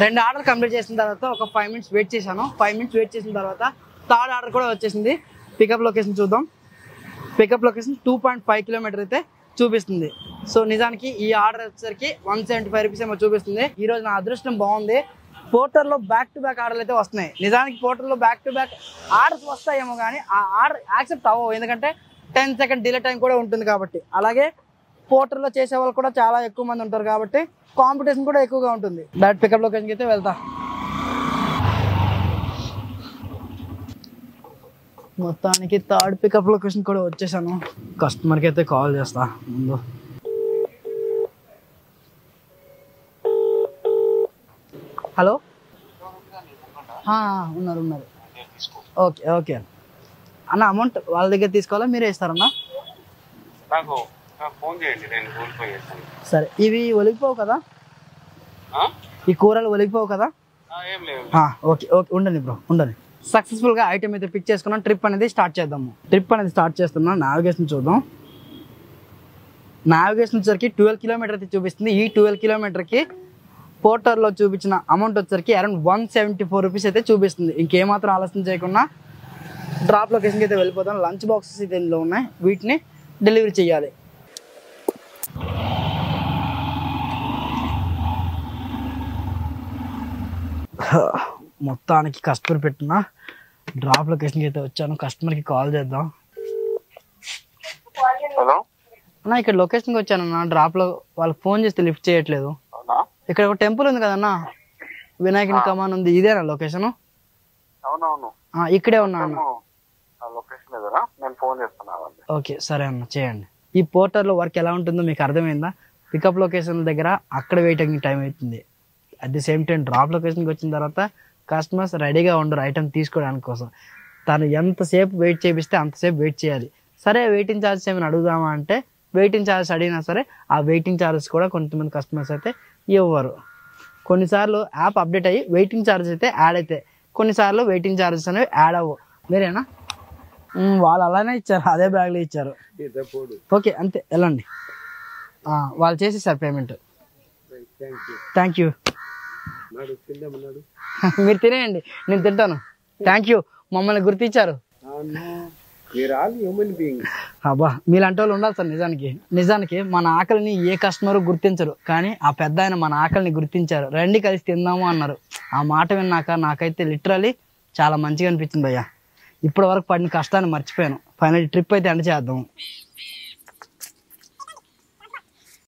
2 order complete చేసిన తర్వాత ఒక 5 minutes వెయిట్ చేశాను. 5 minutes వెయిట్ చేసిన తర్వాత థర్డ్ ఆర్డర్ కూడా వచ్చేసింది. పికప్ లొకేషన్ చూద్దాం. పికప్ లొకేషన్ 2.5 కిలోమీటర్ అయితే చూపిస్తుంది. సో నిజానికి ఈ ఆర్డర్ వచ్చేసరికి 175 రూపీస్ ఏమో చూపిస్తుంది. ఈ రోజు నా అదృష్టం బాగుంది. పోర్టర్లో బ్యాక్ టు బ్యాక్ ఆర్డర్లు అయితే వస్తున్నాయి. నిజానికి పోర్టర్లో బ్యాక్ టు బ్యాక్ ఆర్డర్స్ వస్తాయేమో కానీ ఆ ఆర్డర్ యాక్సెప్ట్ అవ్వవు, ఎందుకంటే 10 సెకండ్ డిలే టైం కూడా ఉంటుంది కాబట్టి. అలాగే పోర్టర్లో చేసే వాళ్ళు కూడా చాలా ఎక్కువ మంది ఉంటారు కాబట్టి కాంపిటీషన్ కూడా ఎక్కువగా ఉంటుంది. డైరెక్ట్ పికప్ లొకేషన్కి అయితే వెళ్తా. మొత్తానికి థర్డ్ పికప్ లొకేషన్ కూడా వచ్చేసాను. కస్టమర్కి అయితే కాల్ చేస్తా ముందు. హలో, ఉన్నారు. ఓకే ఓకే అన్న, అమౌంట్ వాళ్ళ దగ్గర తీసుకోవాలా మీరే ఇస్తారన్నా? సరే, ఇవి ఒలిగిపోవు కదా? ఈ కూరలు ఒలిగిపోవు కదా? ఓకే ఓకే, ఉండండి బ్రో, ఉండండి. సక్సెస్ఫుల్గా ఐటమ్ అయితే పిక్ చేసుకున్నాం. ట్రిప్ అనేది స్టార్ట్ చేద్దాము. ట్రిప్ అనేది స్టార్ట్ చేస్తున్నాం. నావిగేషన్ చూద్దాం. నావిగేషన్ వచ్చేసరికి 12 కిలోమీటర్ అయితే చూపిస్తుంది. ఈ 12 కిలోమీటర్కి పోర్టర్లో చూపించిన అమౌంట్ వచ్చేసరికి అరౌండ్ 174 రూపీస్ అయితే చూపిస్తుంది. ఇంకేమాత్రం ఆలస్యం చేయకుండా డ్రాప్ లొకేషన్కి అయితే వెళ్ళిపోతాం. లంచ్ బాక్సెస్ అయితే ఇందులో ఉన్నాయి, వీటిని డెలివరీ చేయాలి. మొత్తానికి కస్టమర్ పెట్టిన డ్రాప్ లొకేషన్కి అయితే వచ్చాను. కస్టమర్కి కాల్ చేద్దాం. హలో అన్న, ఇక్కడ లొకేషన్కి వచ్చానన్నా. డ్రాప్లో వాళ్ళకి ఫోన్ చేస్తే లిఫ్ట్ చేయట్లేదు. ఇక్కడ ఒక టెంపుల్ ఉంది కదన్నా, వినాయకుని కమాన్ ఉంది. ఇదేనా లొకేషన్? అవునవును, ఇక్కడే ఉన్నా అన్న. ఓకే సరే అన్న, చేయండి. ఈ పోర్టర్లో వర్క్ ఎలా ఉంటుందో మీకు అర్థమైందా? పికప్ లొకేషన్ దగ్గర అక్కడ వెయిటింగ్ టైం అవుతుంది. At the same time drop లొకేషన్కి వచ్చిన తర్వాత కస్టమర్స్ రెడీగా ఉండరు ఐటమ్ తీసుకోవడానికి కోసం. తను ఎంతసేపు వెయిట్ చేపిస్తే అంతసేపు వెయిట్ చేయాలి. సరే, వెయిటింగ్ ఛార్జెస్ ఏమైనా అడుగుదామా అంటే వెయిటింగ్ ఛార్జెస్ అడిగినా సరే ఆ వెయిటింగ్ ఛార్జెస్ కూడా కొంతమంది కస్టమర్స్ అయితే ఇవ్వరు. కొన్నిసార్లు యాప్ అప్డేట్ అయ్యి వెయిటింగ్ ఛార్జెస్ అయితే యాడ్ అవుతాయి, కొన్నిసార్లు వెయిటింగ్ ఛార్జెస్ అనేవి యాడ్ అవ్వవు. మీరేనా? వాళ్ళు అలానే ఇచ్చారు, అదే బ్యాగ్లో ఇచ్చారు. ఓకే అంతే, వెళ్ళండి. వాళ్ళు చేసేసారు పేమెంట్. Thank you. మీరు తినేయండి, నేను తింటాను. థ్యాంక్ యూ, మమ్మల్ని గుర్తించారు. అబ్బా, మీలాంటి వాళ్ళు ఉండాలి సార్. నిజానికి మన ఆకలిని ఏ కస్టమర్ గుర్తించరు, కానీ ఆ పెద్ద ఆయన మన ఆకలిని గుర్తించారు. రండి కలిసి తిందాము అన్నారు. ఆ మాట విన్నాక నాకైతే లిటరలీ చాలా మంచిగా అనిపించింది భయ్యా. ఇప్పటి వరకు పడిన కష్టాన్ని మర్చిపోయాను. ఫైనల్ ట్రిప్ అయితే ఎండ్ చేద్దాము.